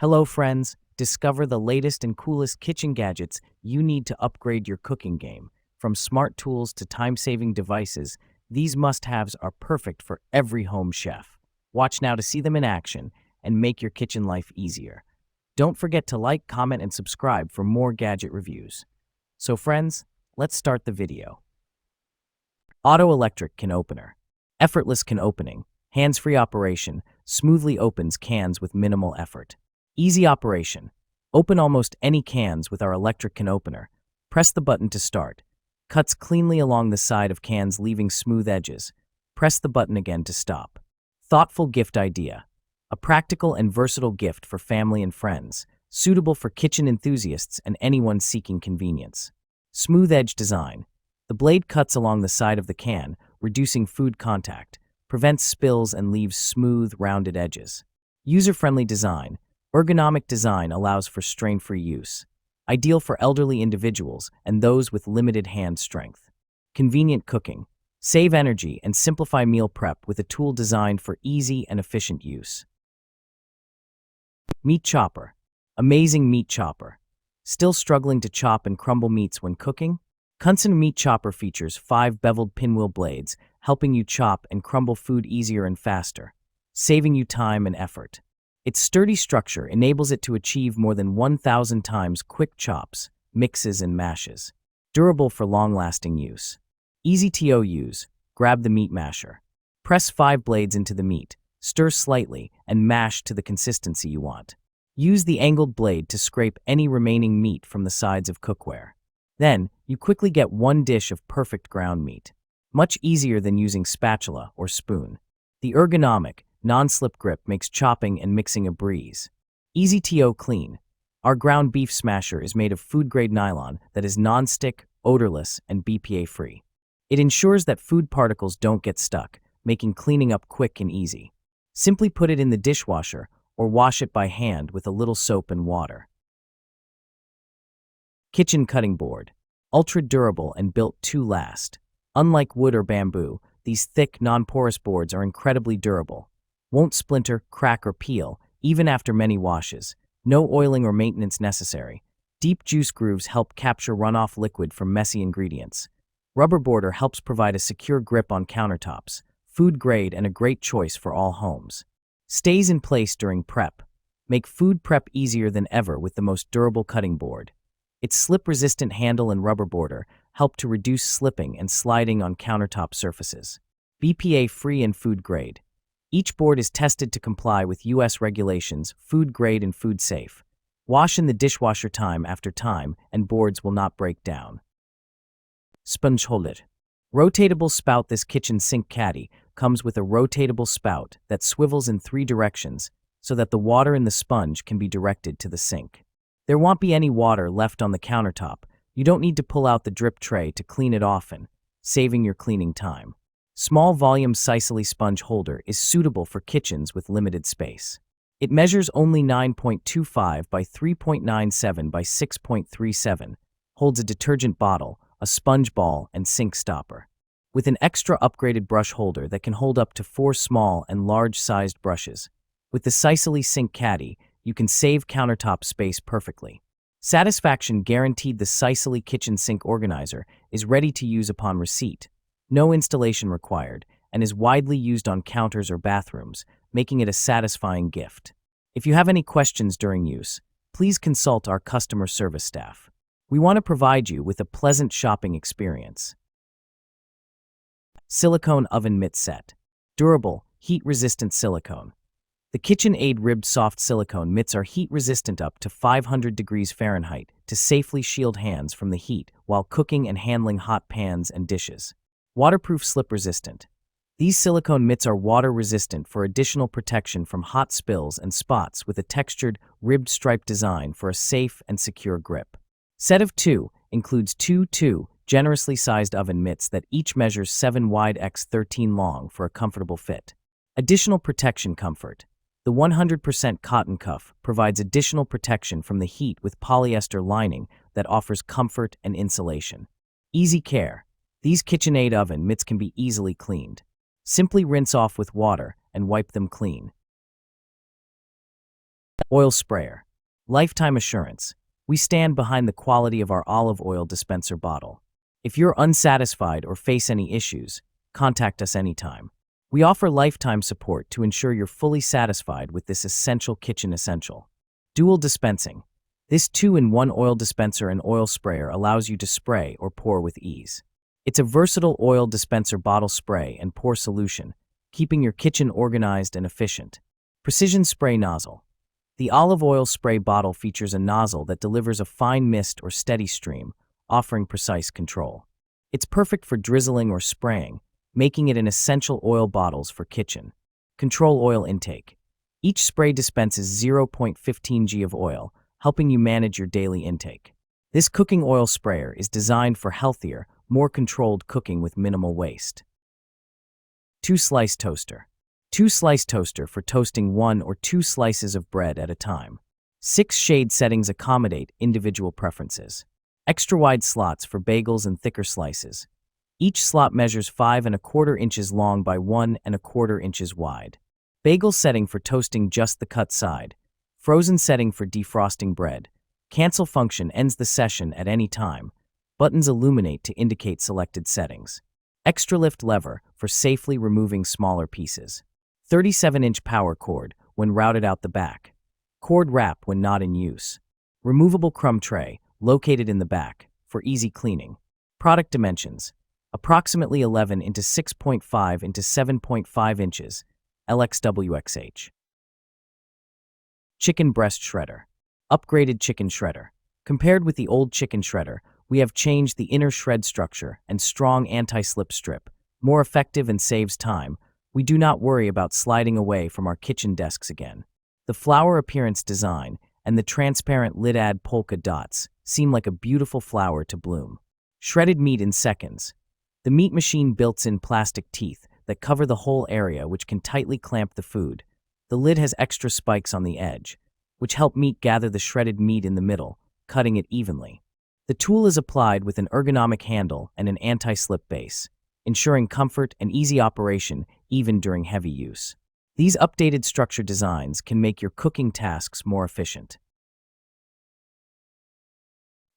Hello friends, discover the latest and coolest kitchen gadgets you need to upgrade your cooking game. From smart tools to time-saving devices, these must-haves are perfect for every home chef. Watch now to see them in action and make your kitchen life easier. Don't forget to like, comment, and subscribe for more gadget reviews. So friends, let's start the video. Auto electric can opener. Effortless can opening. Hands-free operation smoothly opens cans with minimal effort. Easy operation. Open almost any cans with our electric can opener. Press the button to start. Cuts cleanly along the side of cans, leaving smooth edges. Press the button again to stop. Thoughtful gift idea. A practical and versatile gift for family and friends, suitable for kitchen enthusiasts and anyone seeking convenience. Smooth edge design. The blade cuts along the side of the can, reducing food contact, prevents spills and leaves smooth, rounded edges. User-friendly design. Ergonomic design allows for strain-free use. Ideal for elderly individuals and those with limited hand strength. Convenient cooking. Save energy and simplify meal prep with a tool designed for easy and efficient use. Meat chopper. Amazing meat chopper. Still struggling to chop and crumble meats when cooking? Cunson Meat Chopper features 5 beveled pinwheel blades, helping you chop and crumble food easier and faster, saving you time and effort. Its sturdy structure enables it to achieve more than 1,000 times quick chops, mixes, and mashes. Durable for long-lasting use. Easy to use. Grab the meat masher. Press 5 blades into the meat, stir slightly, and mash to the consistency you want. Use the angled blade to scrape any remaining meat from the sides of cookware. Then, you quickly get one dish of perfect ground meat. Much easier than using spatula or spoon. The ergonomic, non-slip grip makes chopping and mixing a breeze. Easy to clean. Our ground beef smasher is made of food-grade nylon that is non-stick, odorless, and BPA-free. It ensures that food particles don't get stuck, making cleaning up quick and easy. Simply put it in the dishwasher or wash it by hand with a little soap and water. Kitchen cutting board. Ultra-durable and built to last. Unlike wood or bamboo, these thick, non-porous boards are incredibly durable. Won't splinter, crack, or peel, even after many washes. No oiling or maintenance necessary. Deep juice grooves help capture runoff liquid from messy ingredients. Rubber border helps provide a secure grip on countertops. Food grade and a great choice for all homes. Stays in place during prep. Make food prep easier than ever with the most durable cutting board. Its slip-resistant handle and rubber border help to reduce slipping and sliding on countertop surfaces. BPA-free and food grade. Each board is tested to comply with U.S. regulations, food grade and food safe. Wash in the dishwasher time after time, and boards will not break down. Sponge holder. Rotatable spout. This kitchen sink caddy comes with a rotatable spout that swivels in 3 directions so that the water in the sponge can be directed to the sink. There won't be any water left on the countertop. You don't need to pull out the drip tray to clean it often, saving your cleaning time. Small volume Silicone sponge holder is suitable for kitchens with limited space. It measures only 9.25 by 3.97 by 6.37, holds a detergent bottle, a sponge ball, and sink stopper. With an extra upgraded brush holder that can hold up to 4 small and large-sized brushes. With the Silicone Sink Caddy, you can save countertop space perfectly. Satisfaction guaranteed. The Silicone Kitchen Sink Organizer is ready to use upon receipt. No installation required, and is widely used on counters or bathrooms, making it a satisfying gift. If you have any questions during use, please consult our customer service staff. We want to provide you with a pleasant shopping experience. Silicone oven mitt set. Durable, heat-resistant silicone. The KitchenAid ribbed soft silicone mitts are heat-resistant up to 500 degrees Fahrenheit to safely shield hands from the heat while cooking and handling hot pans and dishes. Waterproof, slip-resistant. These silicone mitts are water-resistant for additional protection from hot spills and spots with a textured, ribbed stripe design for a safe and secure grip. Set of 2 includes 2 generously sized oven mitts that each measures 7 wide x 13 long for a comfortable fit. Additional protection comfort. The 100% cotton cuff provides additional protection from the heat with polyester lining that offers comfort and insulation. Easy care. These KitchenAid oven mitts can be easily cleaned. Simply rinse off with water and wipe them clean. Oil sprayer. Lifetime assurance. We stand behind the quality of our olive oil dispenser bottle. If you're unsatisfied or face any issues, contact us anytime. We offer lifetime support to ensure you're fully satisfied with this essential kitchen essential. Dual dispensing. This 2-in-1 oil dispenser and oil sprayer allows you to spray or pour with ease. It's a versatile oil dispenser bottle spray and pour solution, keeping your kitchen organized and efficient. Precision spray nozzle. The olive oil spray bottle features a nozzle that delivers a fine mist or steady stream, offering precise control. It's perfect for drizzling or spraying, making it an essential oil bottles for kitchen. Control oil intake. Each spray dispenses 0.15 g of oil, helping you manage your daily intake. This cooking oil sprayer is designed for healthier, more controlled cooking with minimal waste. 2-slice toaster. 2-slice toaster for toasting 1 or 2 slices of bread at a time. 6 shade settings accommodate individual preferences. Extra wide slots for bagels and thicker slices. Each slot measures 5¼ inches long by 1¼ inches wide. Bagel setting for toasting just the cut side. Frozen setting for defrosting bread. Cancel function ends the session at any time. Buttons illuminate to indicate selected settings. Extra lift lever for safely removing smaller pieces. 37-inch power cord when routed out the back. Cord wrap when not in use. Removable crumb tray located in the back for easy cleaning. Product dimensions. Approximately 11 into 6.5 into 7.5 inches. LXWXH. Chicken breast shredder. Upgraded chicken shredder. Compared with the old chicken shredder, we have changed the inner shred structure and strong anti-slip strip. More effective and saves time. We do not worry about sliding away from our kitchen desks again. The flower appearance design and the transparent lid add polka dots seem like a beautiful flower to bloom. Shredded meat in seconds. The meat machine built-in plastic teeth that cover the whole area, which can tightly clamp the food. The lid has extra spikes on the edge, which help meat gather the shredded meat in the middle, cutting it evenly. The tool is applied with an ergonomic handle and an anti-slip base, ensuring comfort and easy operation even during heavy use. These updated structure designs can make your cooking tasks more efficient.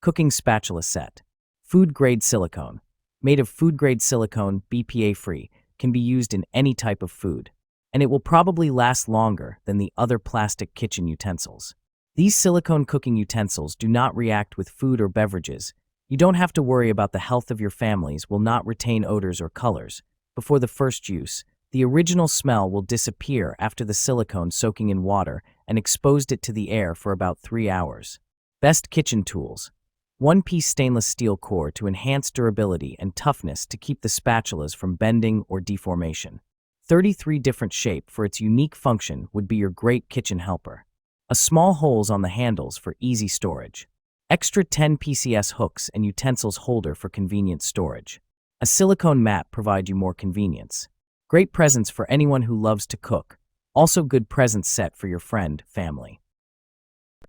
Cooking spatula set. Food-grade silicone. Made of food-grade silicone, BPA-free, can be used in any type of food, and it will probably last longer than the other plastic kitchen utensils. These silicone cooking utensils do not react with food or beverages. You don't have to worry about the health of your families will not retain odors or colors. Before the first use, the original smell will disappear after the silicone soaking in water and exposed it to the air for about 3 hours. Best kitchen tools. 1-piece stainless steel core to enhance durability and toughness to keep the spatulas from bending or deformation. 33 different shape for its unique function would be your great kitchen helper. A small holes on the handles for easy storage. Extra 10 PCS hooks and utensils holder for convenient storage. A silicone mat provide you more convenience. Great presents for anyone who loves to cook. Also good present set for your friend, family.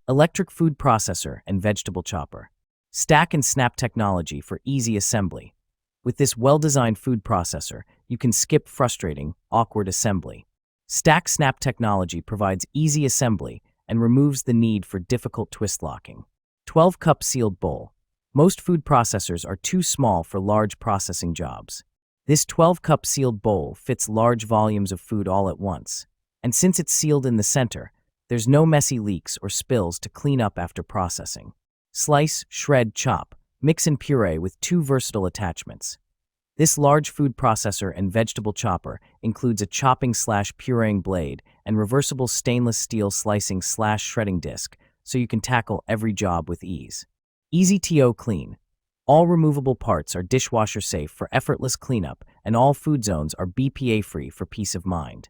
Electric food processor and vegetable chopper. Stack and snap technology for easy assembly. With this well-designed food processor, you can skip frustrating, awkward assembly. Stack snap technology provides easy assembly and removes the need for difficult twist locking. 12-cup sealed bowl. Most food processors are too small for large processing jobs. This 12-cup sealed bowl fits large volumes of food all at once, and since it's sealed in the center, there's no messy leaks or spills to clean up after processing. Slice, shred, chop, mix and puree with 2 versatile attachments. This large food processor and vegetable chopper includes a chopping/pureeing blade and reversible stainless steel slicing/shredding disc, so you can tackle every job with ease. Easy to clean. All removable parts are dishwasher safe for effortless cleanup, and all food zones are BPA-free for peace of mind.